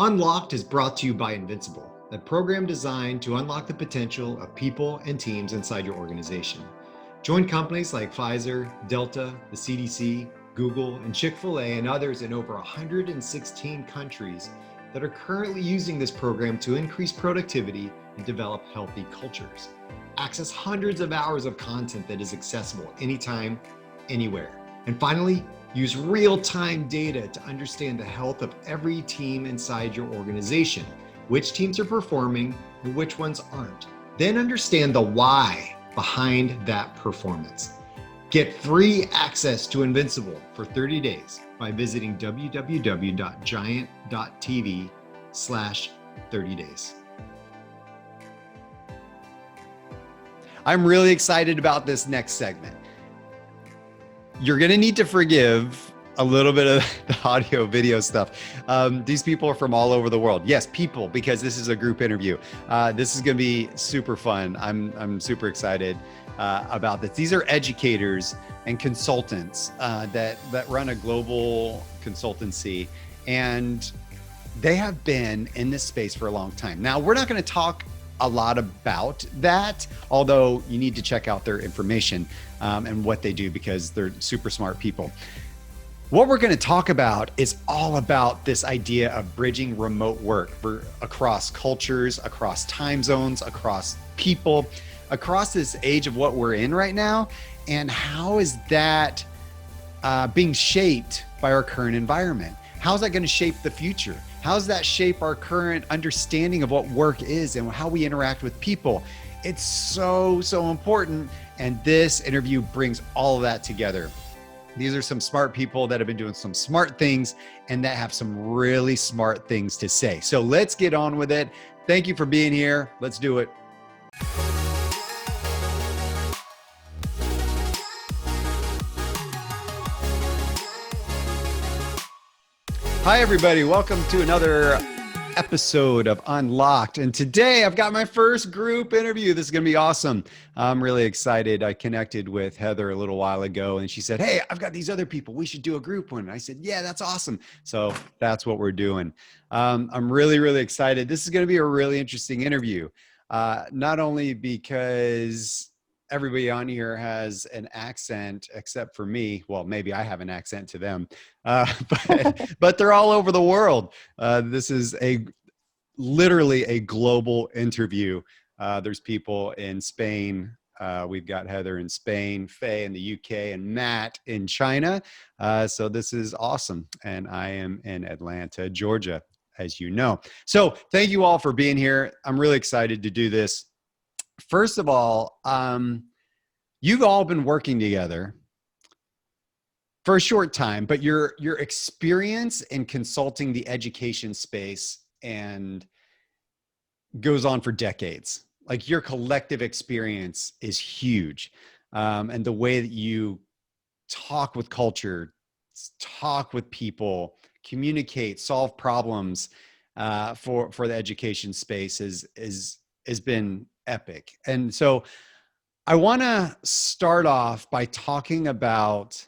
Unlocked is brought to you by Invincible, a program designed to unlock the potential of people and teams inside your organization. Join companies like Pfizer, Delta, the CDC, Google, and Chick-fil-A, and others in over 116 countries that are currently using this program to increase productivity and develop healthy cultures. Access hundreds of hours of content that is accessible anytime, anywhere. And finally, use real-time data to understand the health of every team inside your organization, which teams are performing and which ones aren't. Then understand the why behind that performance. Get free access to Invincible for 30 days by visiting www.giant.tv/30days. I'm really excited about this next segment. You're going to need to forgive a little bit of the audio video stuff. These people are from all over the world. Yes, people, because this is a group interview. This is going to be super fun. I'm super excited about this. These are educators and consultants that run a global consultancy, and they have been in this space for a long time. Now, we're not going to talk a lot about that, although you need to check out their information and what they do, because they're super smart people. What we're going to talk about is all about this idea of bridging remote work across cultures, across time zones, across people, across this age of what we're in right now, and how is that being shaped by our current environment? How's that going to shape the future? How does that shape our current understanding of what work is and how we interact with people? It's so important. And this interview brings all of that together. These are some smart people that have been doing some smart things and that have some really smart things to say. So let's get on with it. Thank you for being here. Let's do it. Hi, everybody. Welcome to another episode of Unlocked. And today I've got my first group interview. This is going to be awesome. I'm really excited. I connected with Heather a little while ago and she said, "Hey, I've got these other people. We should do a group one." And I said, "Yeah, that's awesome." So that's what we're doing. I'm really excited. This is going to be a really interesting interview. Not only because everybody on here has an accent except for me. Well, maybe I have an accent to them, but they're all over the world. This is literally a global interview. There's people in Spain. We've got Heather in Spain, Faye in the UK, and Matt in China. So this is awesome. And I am in Atlanta, Georgia, as you know. So thank you all for being here. I'm really excited to do this. First of all, you've all been working together for a short time, but your experience in consulting the education space and goes on for decades. Like, your collective experience is huge. And the way that you talk with culture, talk with people, communicate, solve problems for the education space has been epic. And so I want to start off by talking about,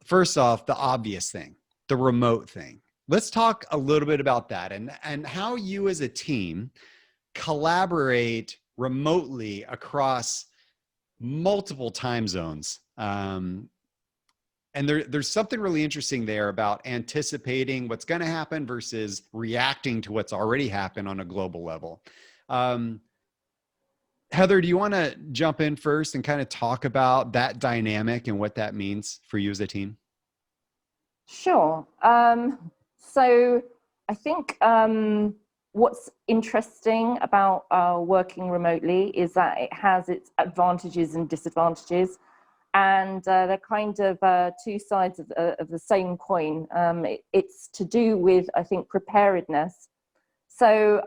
first off, the obvious thing, the remote thing. Let's talk a little bit about that and how you as a team collaborate remotely across multiple time zones. And there's something really interesting there about anticipating what's going to happen versus reacting to what's already happened on a global level. Heather, do you want to jump in first and kind of talk about that dynamic and what that means for you as a team? Sure. So I think what's interesting about working remotely is that it has its advantages and disadvantages, and they're kind of two sides of the same coin. It's to do with, I think, preparedness. So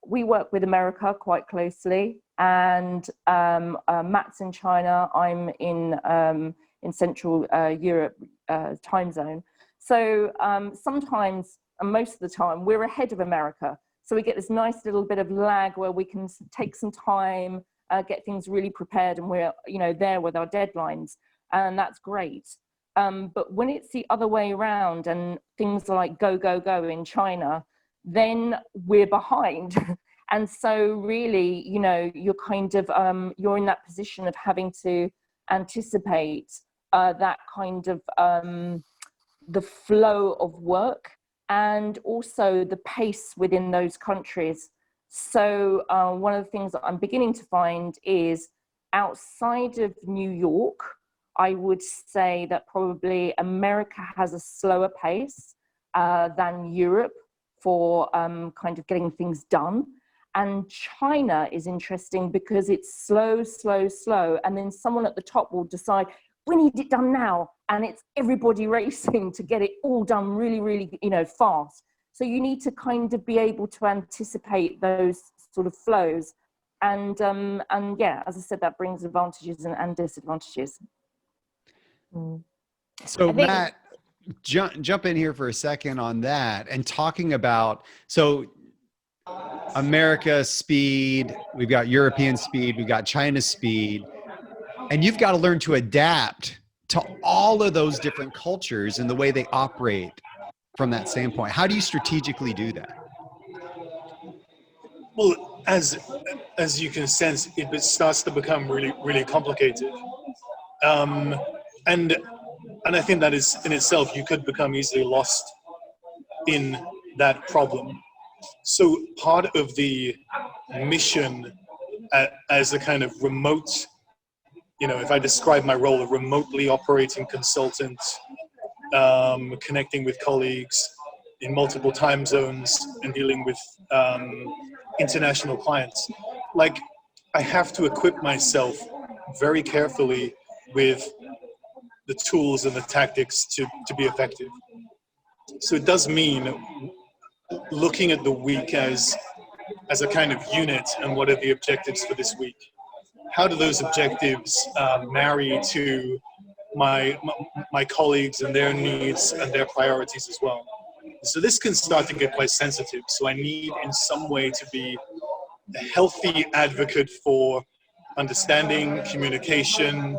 we work with America quite closely, and Matt's in China. I'm in Central Europe time zone. So sometimes, and most of the time, we're ahead of America. So we get this nice little bit of lag where we can take some time, get things really prepared, and we're there with our deadlines, and that's great. But when it's the other way around and things are like go, go, go in China, then we're behind. And so really, you know, you're kind of, you're in that position of having to anticipate that kind of the flow of work and also the pace within those countries. So one of the things that I'm beginning to find is outside of New York, I would say that probably America has a slower pace than Europe for kind of getting things done. And China is interesting because it's slow, slow, slow. And then someone at the top will decide, we need it done now. And it's everybody racing to get it all done really, really, you know, fast. So you need to kind of be able to anticipate those sort of flows. And yeah, as I said, that brings advantages and disadvantages. So Matt, jump in here for a second on that and talking about, so America speed, we've got European speed, we've got China speed, and you've got to learn to adapt to all of those different cultures and the way they operate from that standpoint. How do you strategically do that? Well, as you can sense, it starts to become really, really complicated. And I think that is in itself, you could become easily lost in that problem. So part of the mission as a kind of remote, you know, if I describe my role, a remotely operating consultant, connecting with colleagues in multiple time zones and dealing with international clients, like I have to equip myself very carefully with the tools and the tactics to be effective. So it does mean looking at the week as a kind of unit and what are the objectives for this week. How do those objectives marry to my colleagues and their needs and their priorities as well? So this can start to get quite sensitive. So I need in some way to be a healthy advocate for understanding, communication,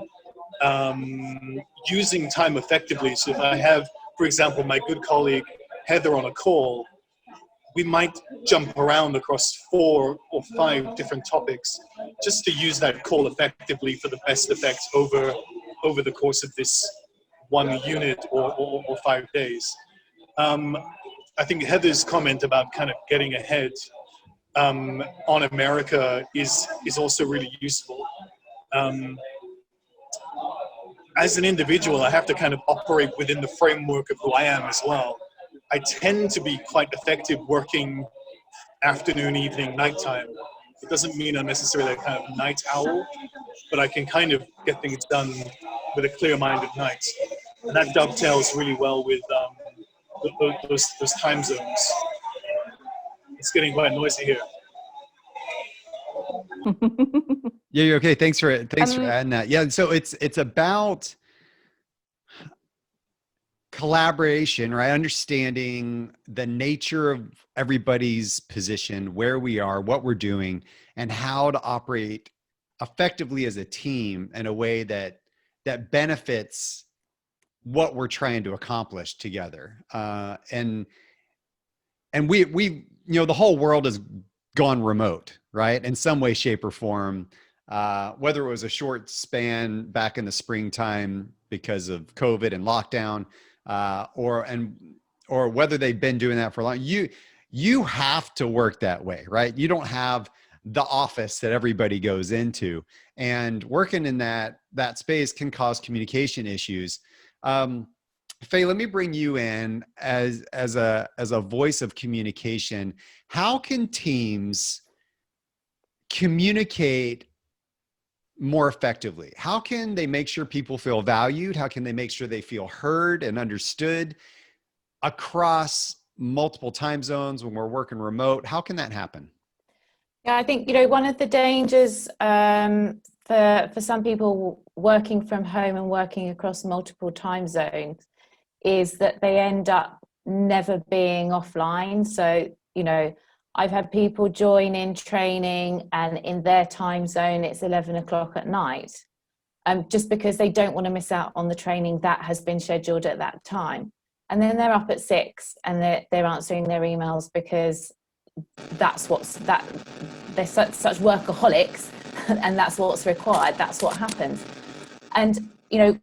using time effectively. So if I have, for example, my good colleague Heather on a call, we might jump around across 4 or 5 different topics just to use that call effectively for the best effect over the course of this 1 unit or 5 days. I think Heather's comment about kind of getting ahead on America is also really useful. As an individual, I have to kind of operate within the framework of who I am as well. I tend to be quite effective working afternoon, evening, nighttime. It doesn't mean I'm necessarily a kind of night owl, but I can kind of get things done with a clear mind at night. And that dovetails really well with those time zones. It's getting quite noisy here. Yeah, you're okay. Thanks for adding that. Yeah, so it's about collaboration, right? Understanding the nature of everybody's position, where we are, what we're doing, and how to operate effectively as a team in a way that benefits what we're trying to accomplish together. And we you know, the whole world has gone remote, right? In some way, shape, or form. Whether it was a short span back in the springtime because of COVID and lockdown, or whether they've been doing that for a long, you have to work that way, right? You don't have the office that everybody goes into, and working in that space can cause communication issues. Faye, let me bring you in as a voice of communication. How can teams communicate more effectively? How can they make sure people feel valued? How can they make sure they feel heard and understood across multiple time zones when we're working remote? How can that happen? Yeah, I think, you know, one of the dangers for some people working from home and working across multiple time zones is that they end up never being offline. So, you know, I've had people join in training and in their time zone, it's 11 o'clock at night. just because they don't want to miss out on the training that has been scheduled at that time. And then they're up at 6 and they're answering their emails because they're such workaholics and that's what's required. That's what happens. And, you know,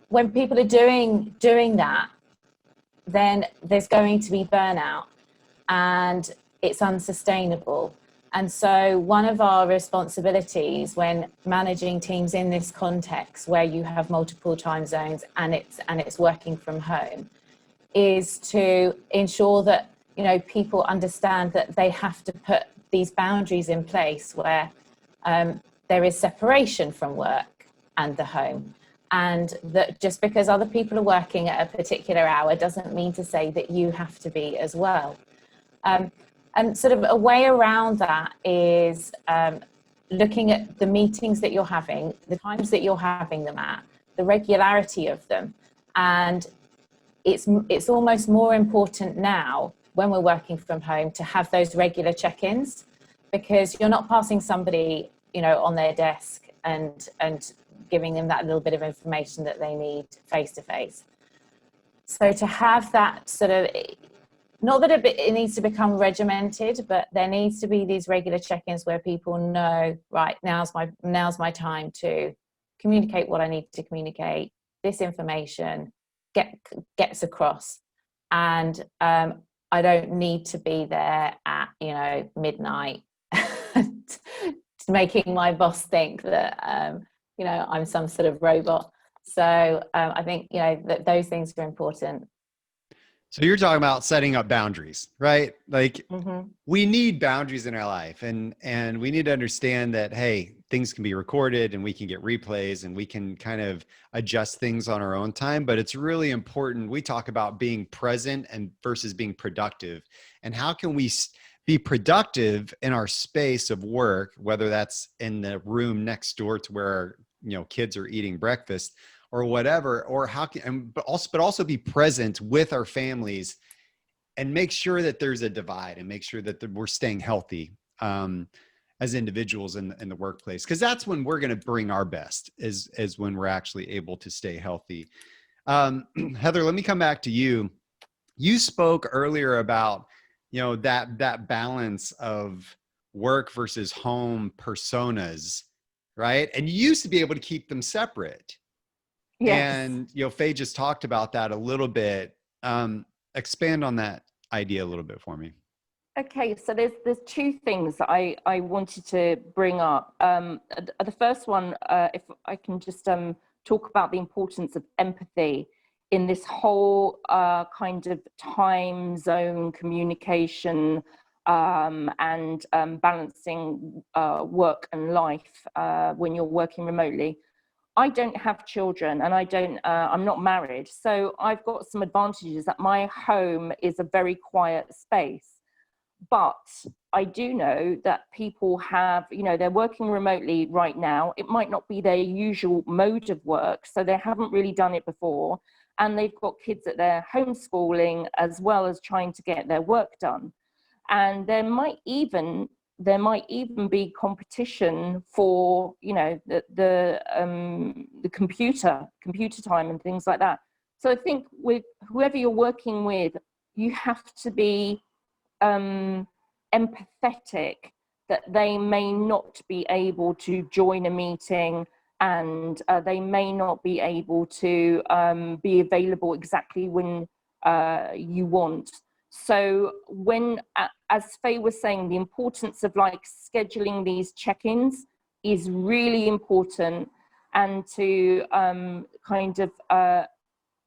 when people are doing that, then there's going to be burnout and it's unsustainable. And so one of our responsibilities when managing teams in this context where you have multiple time zones and it's working from home is to ensure that, you know, people understand that they have to put these boundaries in place where there is separation from work and the home. And that just because other people are working at a particular hour doesn't mean to say that you have to be as well. And sort of a way around that is looking at the meetings that you're having, the times that you're having them at, the regularity of them. And it's almost more important now when we're working from home to have those regular check-ins, because you're not passing somebody, you know, on their desk and giving them that little bit of information that they need face to face. So to have that sort of, not that it needs to become regimented, but there needs to be these regular check-ins where people know, right, now's my time to communicate what I need to communicate. This information gets across, and I don't need to be there at, you know, midnight making my boss think that you know, I'm some sort of robot. So I think, you know, that those things are important. So you're talking about setting up boundaries, right? Like we need boundaries in our life, and we need to understand that, hey, things can be recorded and we can get replays and we can kind of adjust things on our own time. But it's really important. We talk about being present and versus being productive, and how can we be productive in our space of work, whether that's in the room next door to where our, you know, kids are eating breakfast or whatever, or how can, but also be present with our families and make sure that there's a divide and make sure that we're staying healthy as individuals in the workplace. Cause that's when we're going to bring our best, is when we're actually able to stay healthy. Heather, let me come back to you. You spoke earlier about, you know, that balance of work versus home personas, right? And you used to be able to keep them separate. Yes. And, you know, Faye just talked about that a little bit. Expand on that idea a little bit for me. Okay, so there's two things that I wanted to bring up. The first one, if I can just talk about the importance of empathy in this whole kind of time zone communication and balancing work and life when you're working remotely. I don't have children and I'm not married. So I've got some advantages that my home is a very quiet space. But I do know that people have, you know, they're working remotely right now. It might not be their usual mode of work, so they haven't really done it before. And they've got kids that they're homeschooling as well as trying to get their work done. And there might even be competition for, you know, the computer time and things like that. So I think with whoever you're working with, you have to be empathetic that they may not be able to join a meeting, and they may not be able to be available exactly when you want. So when, as Faye was saying, the importance of like scheduling these check-ins is really important, and to kind of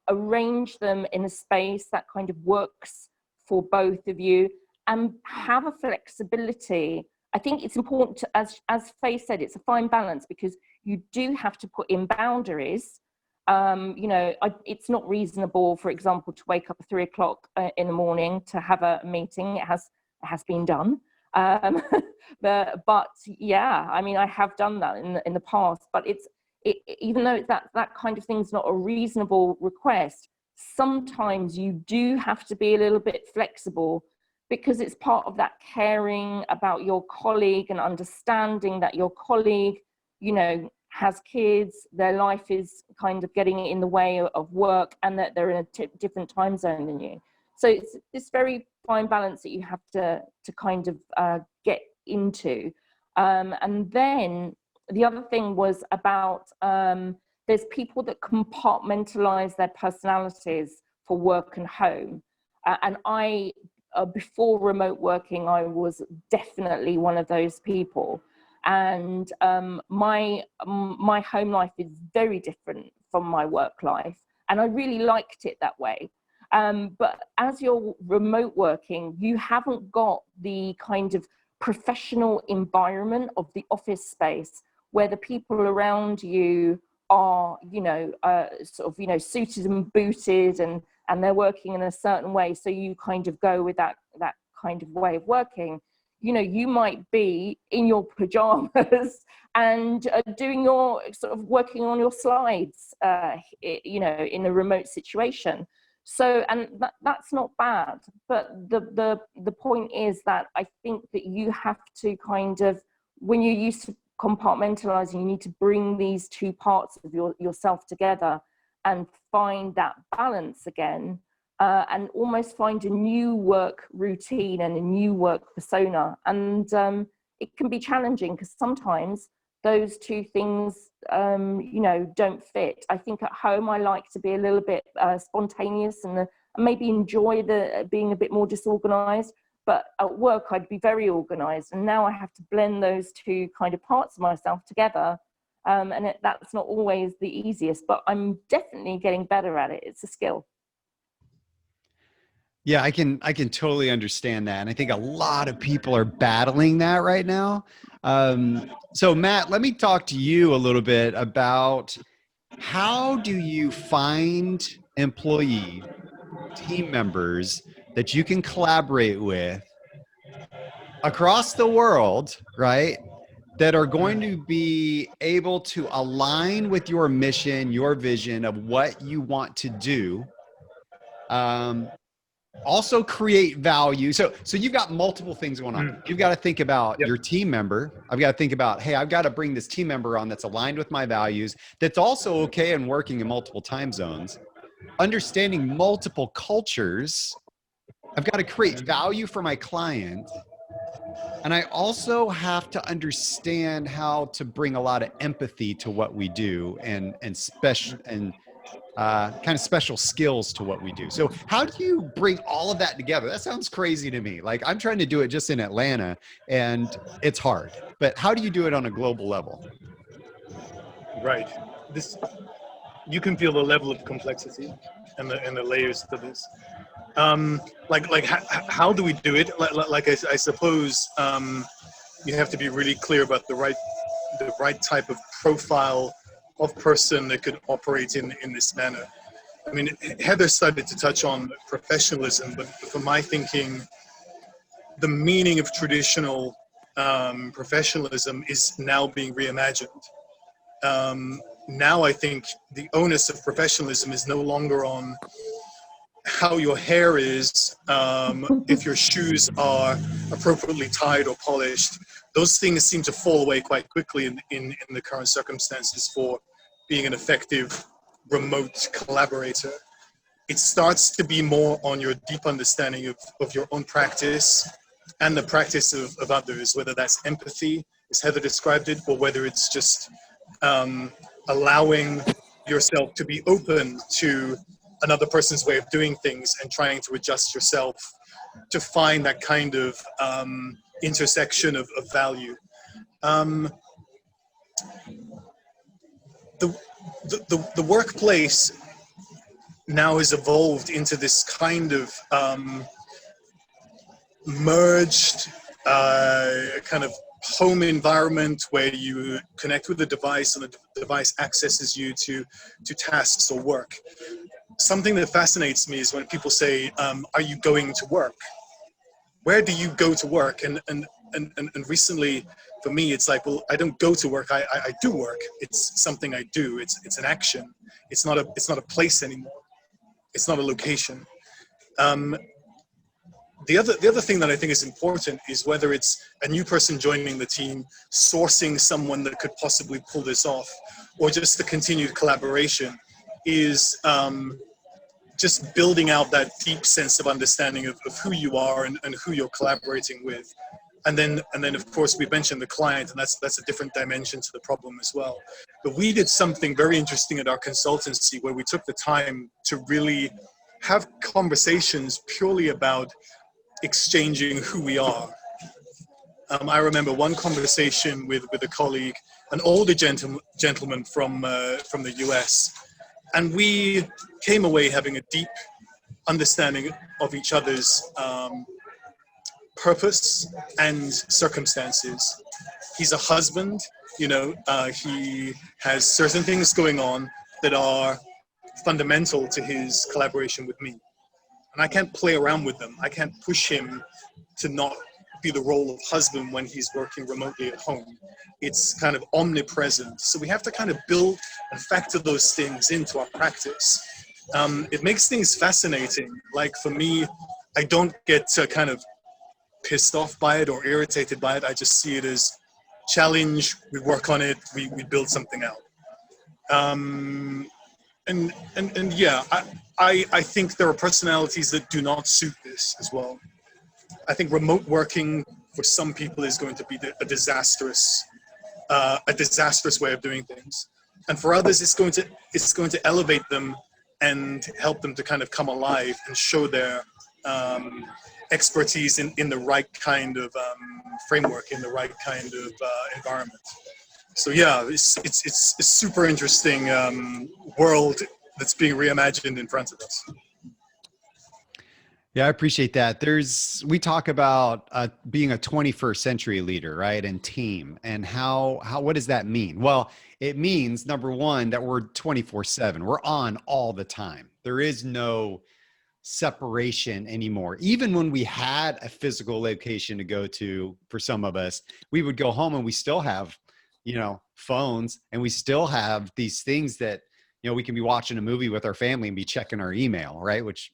arrange them in a space that kind of works for both of you, and have a flexibility. I think it's important to, as Faye said, it's a fine balance, because you do have to put in boundaries. You know, it's not reasonable, for example, to wake up at 3 o'clock in the morning to have a meeting. It has been done. But yeah, I mean, I have done that in the past, but even though that kind of thing's not a reasonable request, sometimes you do have to be a little bit flexible, because it's part of that caring about your colleague and understanding that your colleague, you know, has kids, their life is kind of getting in the way of work, and that they're in a different time zone than you. So it's this very fine balance that you have to kind of get into. And then the other thing was about there's people that compartmentalize their personalities for work and home. And I, before remote working, I was definitely one of those people. And my home life is very different from my work life. And I really liked it that way. But as you're remote working, you haven't got the kind of professional environment of the office space where the people around you are, sort of, suited and booted, and they're working in a certain way. So you kind of go with that kind of way of working. You might be in your pajamas and doing your sort of working on your slides, in a remote situation. So, and that's not bad, but the point is that I think that you have to kind of, when you're used to compartmentalizing, you need to bring these two parts of yourself together and find that balance again, and almost find a new work routine and a new work persona. And it can be challenging because sometimes those two things, don't fit. I think at home, I like to be a little bit spontaneous and maybe enjoy being a bit more disorganized. But at work, I'd be very organized. And now I have to blend those two kind of parts of myself together. And that's not always the easiest, but I'm definitely getting better at it. It's a skill. Yeah, I can totally understand that. And I think a lot of people are battling that right now. So Matt, let me talk to you a little bit about how do you find employee team members that you can collaborate with across the world, right? That are going to be able to align with your mission, your vision of what you want to do. Also create value. So you've got multiple things going on. You've got to think about your team member. I've got to think about, hey, I've got to bring this team member on that's aligned with my values, that's also okay and working in multiple time zones. Understanding multiple cultures. I've got to create value for my client. And I also have to understand how to bring a lot of empathy to what we do and kind of special skills to what we do. So how do you bring all of that together? That sounds crazy to me. Like I'm trying to do it just in Atlanta and it's hard, but how do you do it on a global level? Right. You can feel the level of complexity and the layers to this. How do we do it? I suppose you have to be really clear about the right type of profile of person that could operate in this manner. I mean, Heather started to touch on professionalism, but for my thinking, the meaning of traditional professionalism is now being reimagined. Now I think the onus of professionalism is no longer on how your hair is, if your shoes are appropriately tied or polished. Those things seem to fall away quite quickly in the current circumstances for being an effective remote collaborator. It starts to be more on your deep understanding of your own practice and the practice of others, whether that's empathy, as Heather described it, or whether it's just allowing yourself to be open to another person's way of doing things and trying to adjust yourself to find that kind of intersection of value. The workplace now has evolved into this kind of merged kind of home environment where you connect with the device and the device accesses you to tasks or work. Something that fascinates me is when people say, are you going to work? Where do you go to work? And recently for me, it's like, well, I don't go to work. I do work. It's something I do. It's an action. It's not a place anymore. It's not a location. the other thing that I think is important is whether it's a new person joining the team, sourcing someone that could possibly pull this off, or just the continued collaboration, is just building out that deep sense of understanding of who you are and who you're collaborating with. And then of course we mentioned the client, and that's a different dimension to the problem as well. But we did something very interesting at our consultancy where we took the time to really have conversations purely about exchanging who we are. I remember one conversation with a colleague, an older gentleman from the US, and we came away having a deep understanding of each other's purpose and circumstances. He's a husband, you know, he has certain things going on that are fundamental to his collaboration with me. And I can't play around with them. I can't push him to not be the role of husband when he's working remotely at home. It's kind of omnipresent. So we have to kind of build and factor those things into our practice. It makes things fascinating. Like for me, I don't get kind of pissed off by it or irritated by it. I just see it as challenge, we work on it, we build something out. And yeah, I think there are personalities that do not suit this as well. I think remote working for some people is going to be a disastrous way of doing things, and for others, it's going to elevate them and help them to kind of come alive and show their expertise in the right kind of framework, in the right kind of environment. So yeah, it's a super interesting world that's being reimagined in front of us. Yeah, I appreciate that. We talk about being a 21st century leader, right? And team, and what does that mean? Well, it means, number one, that we're 24/7. We're on all the time. There is no separation anymore. Even when we had a physical location to go to, for some of us, we would go home and we still have, you know, phones, and we still have these things that, you know, we can be watching a movie with our family and be checking our email, right? Which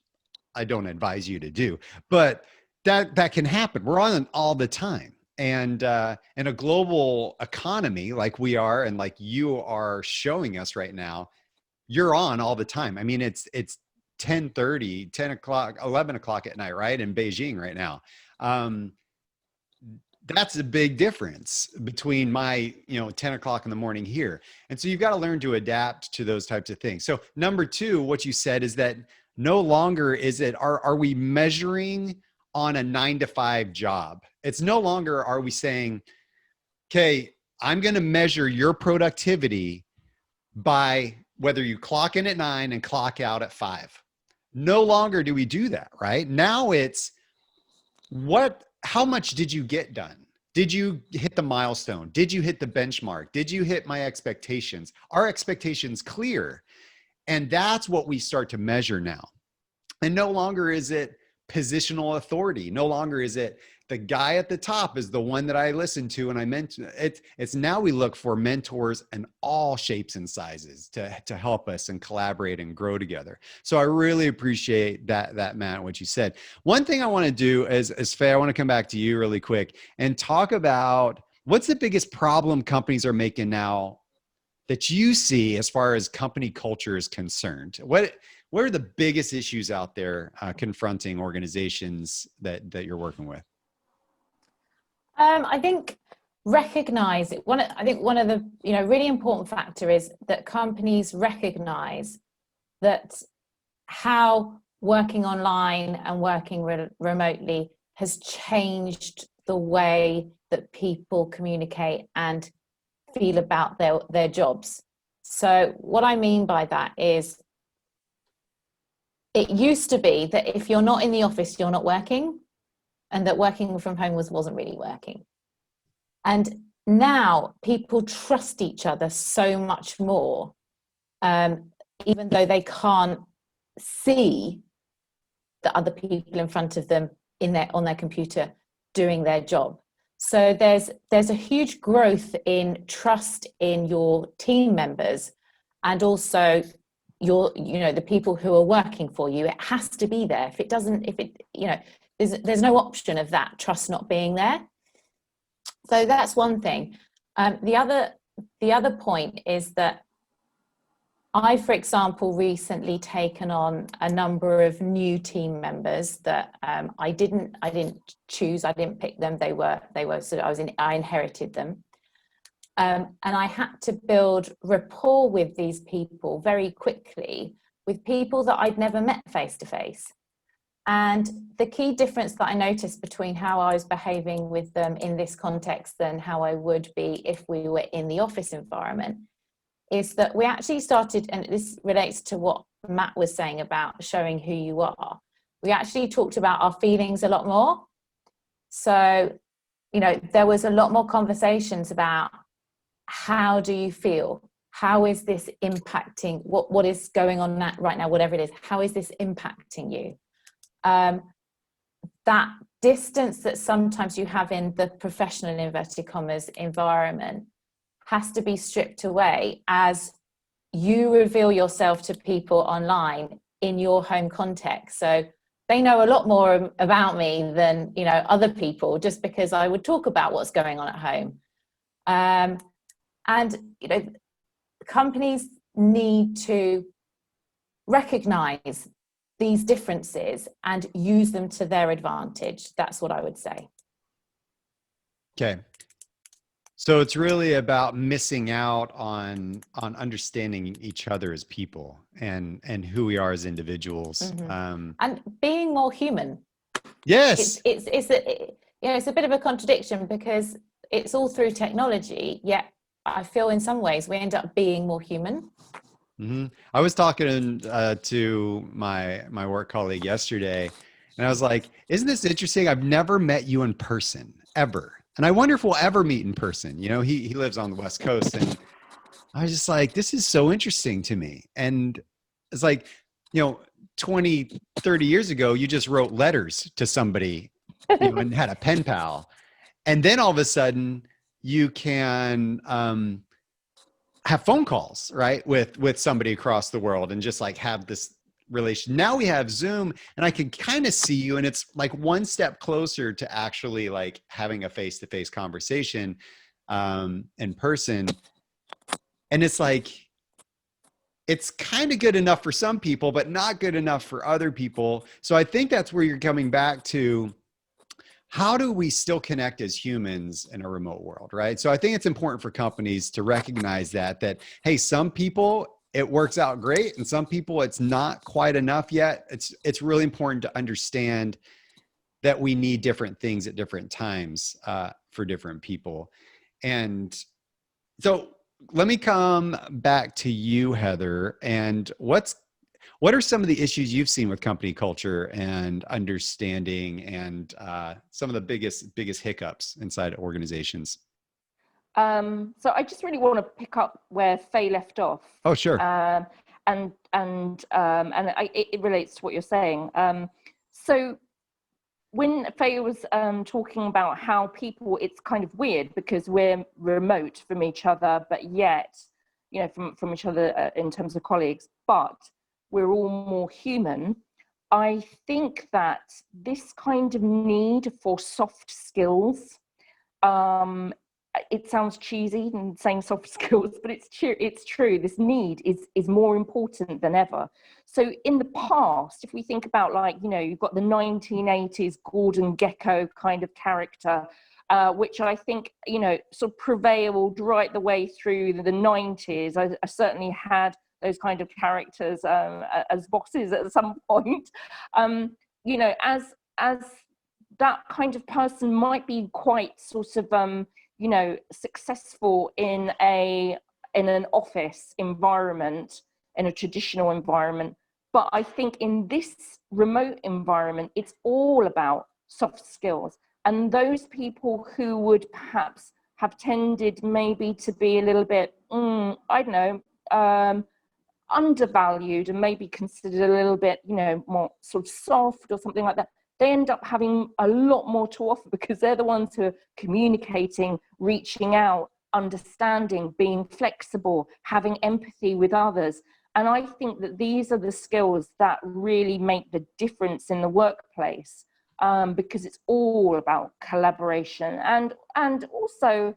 I don't advise you to do, but that can happen. We're on all the time. And in a global economy like we are, and like you are showing us right now, you're on all the time. I mean, it's 10:30, 10 o'clock, 11 o'clock at night, right? In Beijing right now. That's a big difference between my, 10 o'clock in the morning here. And so you've got to learn to adapt to those types of things. So number two, what you said is that no longer are we measuring on a 9-to-5 job? It's no longer, are we saying, okay, I'm going to measure your productivity by whether you clock in at 9 and clock out at 5. No longer do we do that, right? Now it's how much did you get done? Did you hit the milestone? Did you hit the benchmark? Did you hit my expectations? Are expectations clear? And that's what we start to measure now. And no longer is it positional authority. No longer is it the guy at the top is the one that I listen to and I mention it. It's now we look for mentors in all shapes and sizes to help us and collaborate and grow together. So I really appreciate that Matt, what you said. One thing I want to do is Faye, I want to come back to you really quick and talk about what's the biggest problem companies are making now that you see as far as company culture is concerned. What are the biggest issues out there confronting organizations that you're working with? I think recognize it. One of the really important factor is that companies recognize that how working online and working remotely has changed the way that people communicate and feel about their jobs. So what I mean by that is, it used to be that if you're not in the office, you're not working, and that working from home wasn't really working. And now people trust each other so much more, even though they can't see the other people in front of them on their computer doing their job. So there's a huge growth in trust in your team members, and also the people who are working for you. It has to be there. If there's no option of that trust not being there. So that's one thing. The other point is that I, for example, recently taken on a number of new team members that I didn't choose, I didn't pick them. They were sort of, I inherited them, and I had to build rapport with these people very quickly, with people that I'd never met face to face. And the key difference that I noticed between how I was behaving with them in this context than how I would be if we were in the office environment is that we actually started, and this relates to what Matt was saying about showing who you are. We actually talked about our feelings a lot more. So, you know, there was a lot more conversations about how do you feel? How is this impacting, what is going on right now, whatever it is, how is this impacting you? That distance that sometimes you have in the professional, in inverted commas, environment has to be stripped away as you reveal yourself to people online in your home context. So they know a lot more about me than, you know, other people, just because I would talk about what's going on at home. And, you know, companies need to recognize these differences and use them to their advantage. That's what I would say. Okay. So it's really about missing out on understanding each other as people and who we are as individuals. Mm-hmm. And being more human. Yes. It's a bit of a contradiction because it's all through technology, yet I feel in some ways we end up being more human. Mm-hmm. I was talking to my work colleague yesterday, and I was like, isn't this interesting? I've never met you in person, ever. And I wonder if we'll ever meet in person. You know, he lives on the West Coast, and I was just like, this is so interesting to me. And it's like, you know, 20, 30 years ago, you just wrote letters to somebody, you know, and had a pen pal. And then all of a sudden you can have phone calls, right, with somebody across the world and just like have this relation. Now we have Zoom, and I can kind of see you, and it's like one step closer to actually like having a face-to-face conversation in person. And it's like, it's kind of good enough for some people, but not good enough for other people. So I think that's where you're coming back to. How do we still connect as humans in a remote world, right? So I think it's important for companies to recognize that, hey, some people, it works out great, and some people it's not quite enough yet. It's really important to understand that we need different things at different times for different people. And so let me come back to you, Heather, and what are some of the issues you've seen with company culture and understanding, and some of the biggest hiccups inside organizations? So I just really want to pick up where Faye left off. Oh, sure. And it relates to what you're saying. So when Faye was talking about how people, it's kind of weird because we're remote from each other, but yet, you know, from each other in terms of colleagues, but we're all more human. I think that this kind of need for soft skills, it sounds cheesy in saying soft skills, but it's true. This need is more important than ever. So in the past, if we think about, like, you know, you've got the 1980s Gordon Gekko kind of character, which I think, you know, sort of prevailed right the way through the 90s. I certainly had those kind of characters as bosses at some point. You know, as that kind of person might be quite sort of you know, successful in an office environment, in a traditional environment. But I think in this remote environment, it's all about soft skills. And those people who would perhaps have tended maybe to be a little bit, I don't know, undervalued and maybe considered a little bit, you know, more sort of soft or something like that, they end up having a lot more to offer because they're the ones who are communicating, reaching out, understanding, being flexible, having empathy with others. And I think that these are the skills that really make the difference in the workplace. because it's all about collaboration and also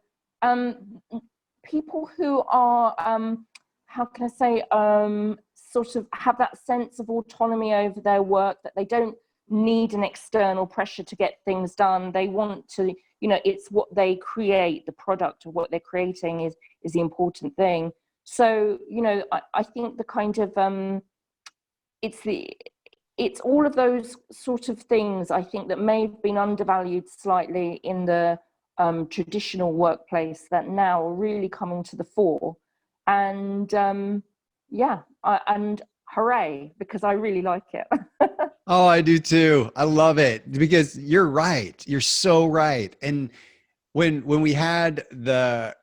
people who are, how can I say, sort of have that sense of autonomy over their work, that they don't need an external pressure to get things done. They want to, you know, it's what they create, the product of what they're creating is the important thing. So, you know, I think the kind of, it's all of those sort of things, I think, that may have been undervalued slightly in the traditional workplace that now are really coming to the fore. And yeah, and hooray, because I really like it. Oh, I do too. I love it because you're right. You're so right. And when we had the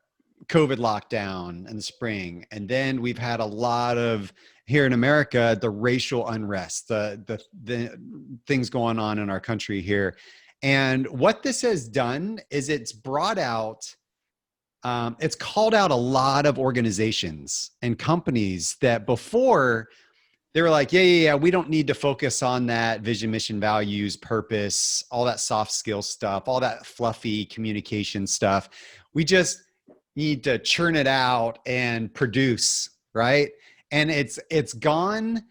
COVID lockdown in the spring, and then we've had a lot of here in America, the racial unrest, the things going on in our country here. And what this has done is it's brought out, it's called out a lot of organizations and companies that before they were like, yeah, we don't need to focus on that vision, mission, values, purpose, all that soft skill stuff, all that fluffy communication stuff. We just need to churn it out and produce, right? And it's gone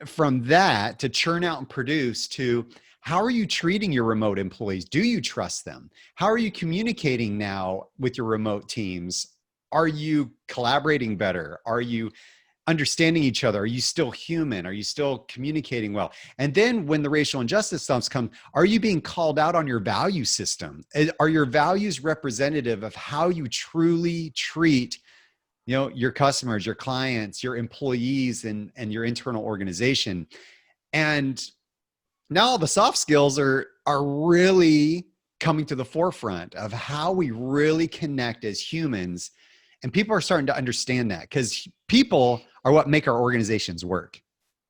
from that to churn out and produce to how are you treating your remote employees? Do you trust them? How are you communicating now with your remote teams? Are you collaborating better? Are you understanding each other? Are you still human? Are you still communicating well? And then when the racial injustice stuff comes, are you being called out on your value system? Are your values representative of how you truly treat, you know, your customers, your clients, your employees, and your internal organization? And now all the soft skills are really coming to the forefront of how we really connect as humans. And people are starting to understand that because people are what make our organizations work,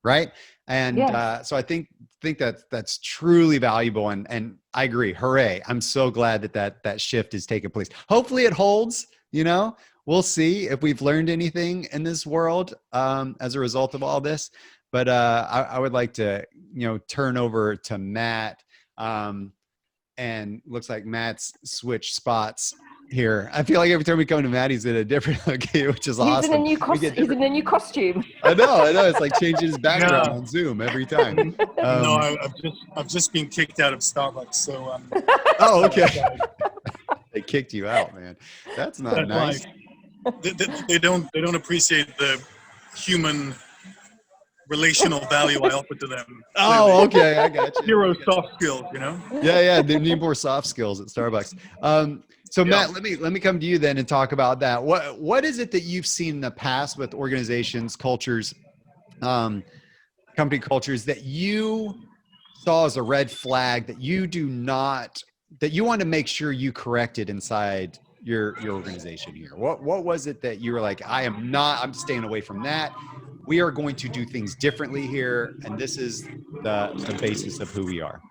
right? And Yes. so I think that's truly valuable. And I agree. Hooray! I'm so glad that shift is taking place. Hopefully, it holds. You know, we'll see if we've learned anything in this world as a result of all this. But I would like to, you know, turn over to Matt. And looks like Matt's switched spots here. I feel like every time we come to Matt, he's in a different location, which is awesome. He's in a new costume. I know. It's like changing his background on Zoom every time. No, I've just been kicked out of Starbucks, so oh, okay. They kicked you out, man. That's not that's nice. They don't appreciate the human relational value I offer to them. Oh, okay. I got you. Zero soft skills, you know? Yeah. They need more soft skills at Starbucks. So Matt, let me come to you then and talk about that. What is it that you've seen in the past with organizations, cultures, company cultures that you saw as a red flag that you want to make sure you corrected inside your organization here? What was it that you were like, I'm staying away from that. We are going to do things differently here. And this is the basis of who we are.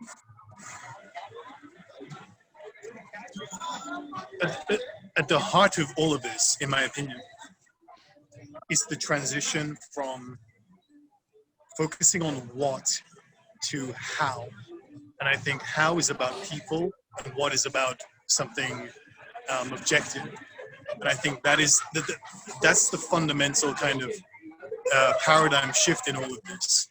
At the heart of all of this, in my opinion, is the transition from focusing on what to how. And I think how is about people and what is about something objective. And I think that's the fundamental kind of paradigm shift in all of this.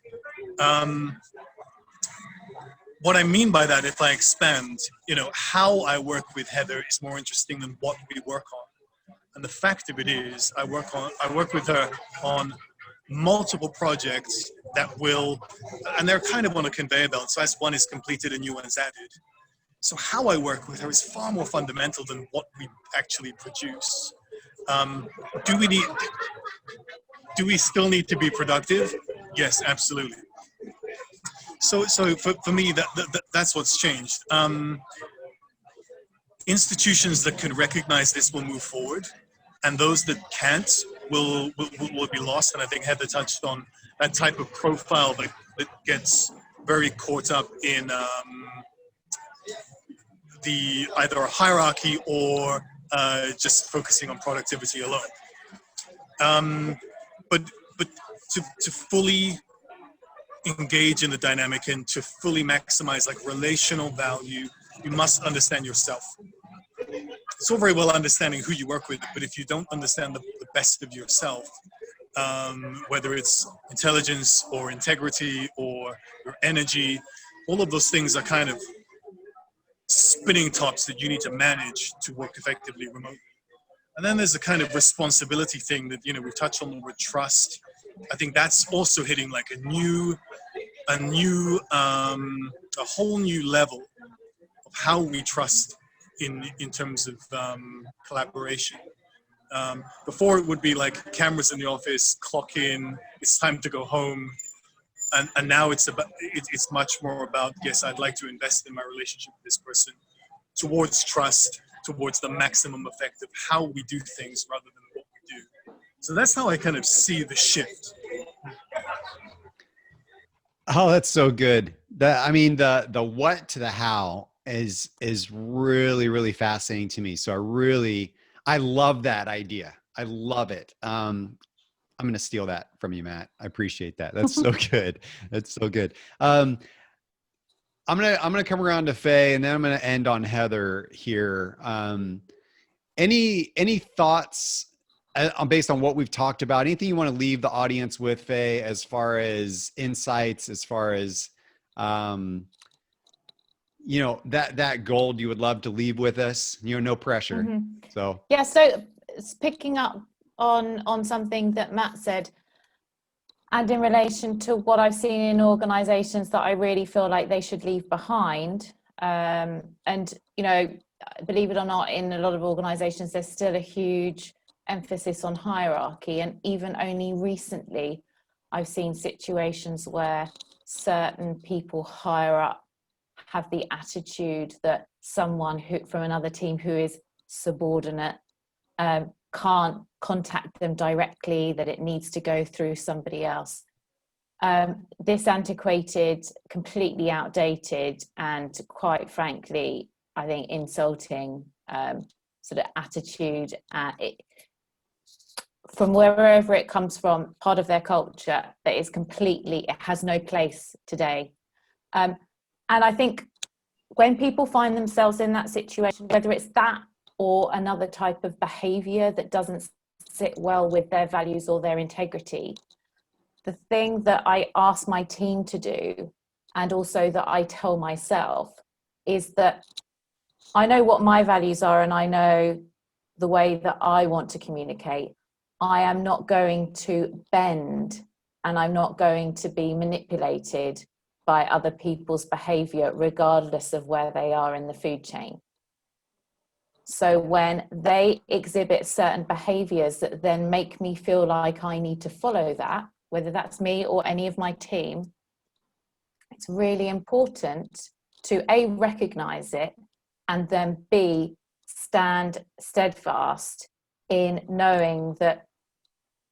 What I mean by that, if I expand, you know, how I work with Heather is more interesting than what we work on. And the fact of it is, I work with her on multiple projects that and they're kind of on a conveyor belt. So as one is completed, a new one's added. So how I work with her is far more fundamental than what we actually produce. Do we still need to be productive? Yes, absolutely. So for me, that's what's changed. Institutions that can recognize this will move forward, and those that can't will be lost. And I think Heather touched on that type of profile that gets very caught up in the either a hierarchy or just focusing on productivity alone. But to fully engage in the dynamic and to fully maximize like relational value, you must understand yourself. It's all very well understanding who you work with, but if you don't understand the best of yourself, whether it's intelligence or integrity or your energy, all of those things are kind of spinning tops that you need to manage to work effectively remotely. And then there's the kind of responsibility thing that, you know, we've touched on the word trust. I think that's also hitting like a whole new level of how we trust in terms of collaboration. Before it would be like cameras in the office, clock in, it's time to go home. And now it's much more about, yes, I'd like to invest in my relationship with this person, towards trust, towards the maximum effect of how we do things rather than what we do. So that's how I kind of see the shift. Oh, that's so good. I mean, the what to the how is really, really fascinating to me. So I love that idea. I love it. I'm going to steal that from you, Matt. I appreciate that. That's so good. That's so good. I'm going to come around to Faye, and then I'm going to end on Heather here. Any thoughts based on what we've talked about? Anything you want to leave the audience with, Faye, as far as insights, as far as, you know, that gold you would love to leave with us? You know, no pressure. Mm-hmm. So yeah, so it's picking up on something that Matt said, and in relation to what I've seen in organizations that I really feel like they should leave behind. And, you know, believe it or not, in a lot of organizations, there's still a huge emphasis on hierarchy. And even only recently, I've seen situations where certain people higher up have the attitude that someone who from another team who is subordinate can't contact them directly, that it needs to go through somebody else. This antiquated, completely outdated, and quite frankly, I think insulting sort of attitude, from wherever it comes from, part of their culture, that is it has no place today. And I think when people find themselves in that situation, whether it's that or another type of behavior that doesn't sit well with their values or their integrity, the thing that I ask my team to do, and also that I tell myself, is that I know what my values are and I know the way that I want to communicate. I am not going to bend, and I'm not going to be manipulated by other people's behavior, regardless of where they are in the food chain. So when they exhibit certain behaviors that then make me feel like I need to follow that, whether that's me or any of my team, it's really important to A, recognize it, and then B, stand steadfast in knowing that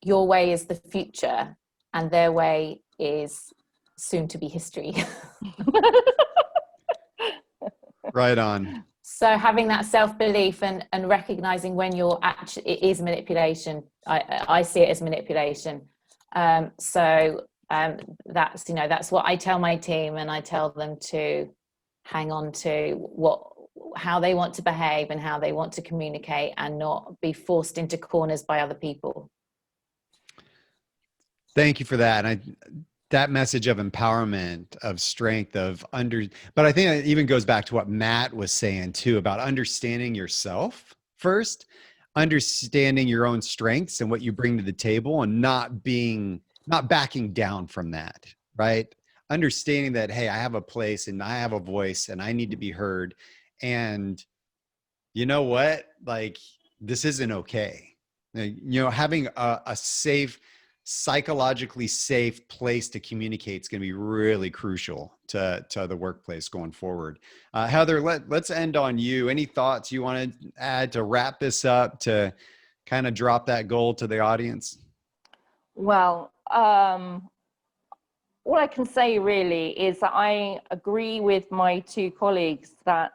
your way is the future and their way is soon to be history. right on. So having that self-belief and recognizing when you're actually, it is manipulation. I see it as manipulation. That's, you know, that's what I tell my team, and I tell them to hang on to how they want to behave and how they want to communicate, and not be forced into corners by other people. Thank you for that. That message of empowerment, of strength, but I think it even goes back to what Matt was saying too, about understanding yourself first, understanding your own strengths and what you bring to the table, and not backing down from that, right? Understanding that, hey, I have a place and I have a voice and I need to be heard. And you know what? Like, this isn't okay. You know, having a safe, psychologically safe place to communicate is going to be really crucial to the workplace going forward. Heather, let's end on you. Any thoughts you want to add to wrap this up, to kind of drop that goal to the audience? Well, all I can say really is that I agree with my two colleagues that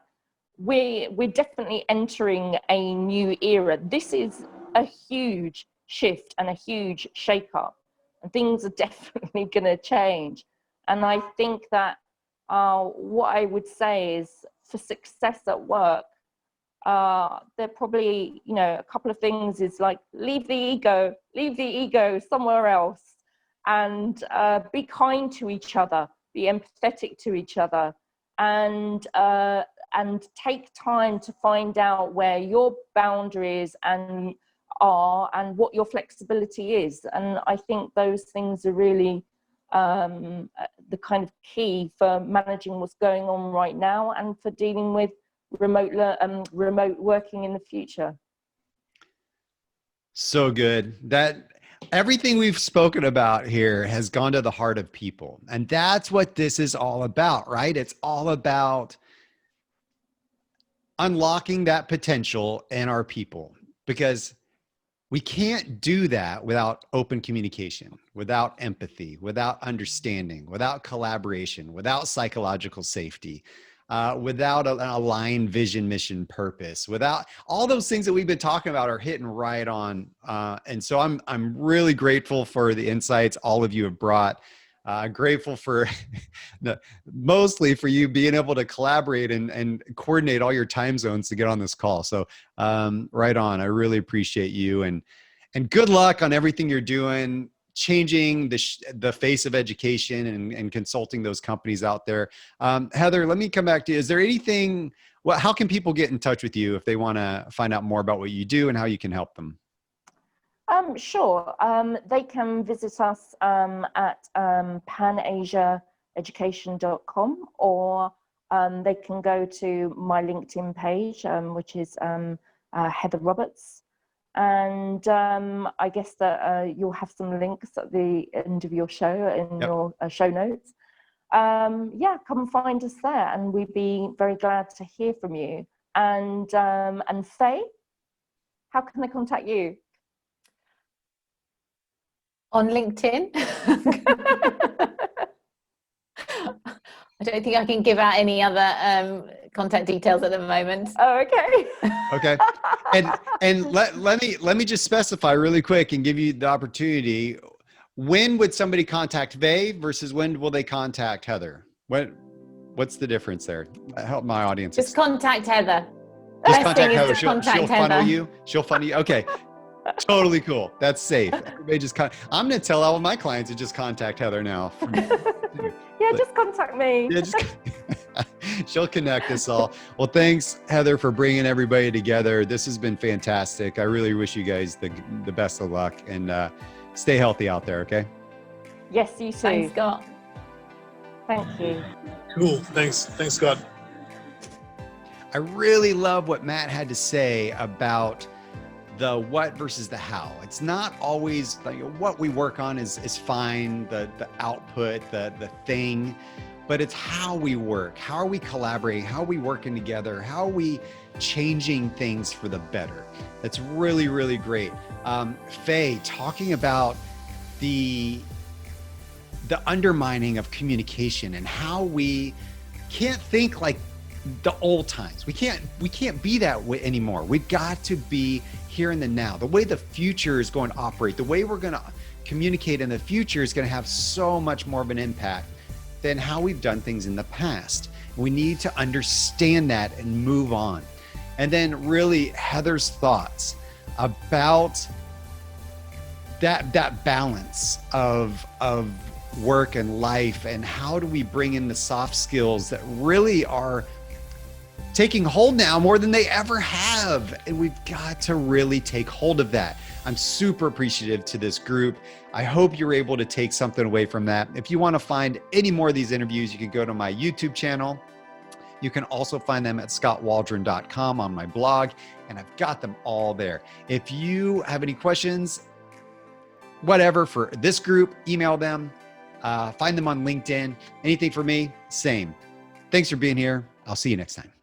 we're definitely entering a new era. This is a huge shift and a huge shake-up, and things are definitely going to change. And I think that what I would say is, for success at work, there probably, a couple of things is like, leave the ego somewhere else, and be kind to each other, be empathetic to each other, and take time to find out where your boundaries are and what your flexibility is. And I think those things are really the kind of key for managing what's going on right now, and for dealing with remote working in the future. So good. That everything we've spoken about here has gone to the heart of people. And that's what this is all about, right? It's all about unlocking that potential in our people, because we can't do that without open communication, without empathy, without understanding, without collaboration, without psychological safety, without an aligned vision, mission, purpose, without all those things that we've been talking about are hitting right on. And so I'm really grateful for the insights all of you have brought. Grateful for mostly for you being able to collaborate and coordinate all your time zones to get on this call. So right on. I really appreciate you, and good luck on everything you're doing, changing the face of education and consulting those companies out there. Heather, let me come back to you. Is there anything, how can people get in touch with you if they want to find out more about what you do and how you can help them? Sure. They can visit us at panasiaeducation.com, or they can go to my LinkedIn page, which is Heather Roberts. And I guess that you'll have some links at the end of your show in your show notes. Yeah, come and find us there, and we'd be very glad to hear from you. And Faye, how can they contact you? On LinkedIn. I don't think I can give out any other contact details at the moment. Oh, okay. Okay. And let me just specify really quick and give you the opportunity. When would somebody contact Faye versus when will they contact Heather? What's the difference there? Help my audience. Just contact Heather. Just Best contact thing Heather. is to contact She'll funnel Heather. you. She'll funnel you. Okay. Totally cool. That's safe. Everybody just I'm going to tell all of my clients to just contact Heather now. Yeah, just contact me. Yeah, she'll connect us all. Well, thanks, Heather, for bringing everybody together. This has been fantastic. I really wish you guys the best of luck, and stay healthy out there, okay? Yes, you too. Thanks, Scott. Thank you. Cool. Thanks, Scott. I really love what Matt had to say about the what versus the how. It's not always like what we work on is fine, the output, the thing, but it's how we work. How are we collaborating? How are we working together? How are we changing things for the better? That's really, really great. Faye, talking about the undermining of communication and how we can't think like the old times. We can't be that way anymore. We've got to be here in the now. The way the future is going to operate, the way we're going to communicate in the future is going to have so much more of an impact than how we've done things in the past. We need to understand that and move on. And then really Heather's thoughts about that balance of work and life, and how do we bring in the soft skills that really are taking hold now more than they ever have. And we've got to really take hold of that. I'm super appreciative to this group. I hope you're able to take something away from that. If you want to find any more of these interviews, you can go to my YouTube channel. You can also find them at skotwaldron.com on my blog, and I've got them all there. If you have any questions, whatever, for this group, email them, find them on LinkedIn. Anything for me, same. Thanks for being here. I'll see you next time.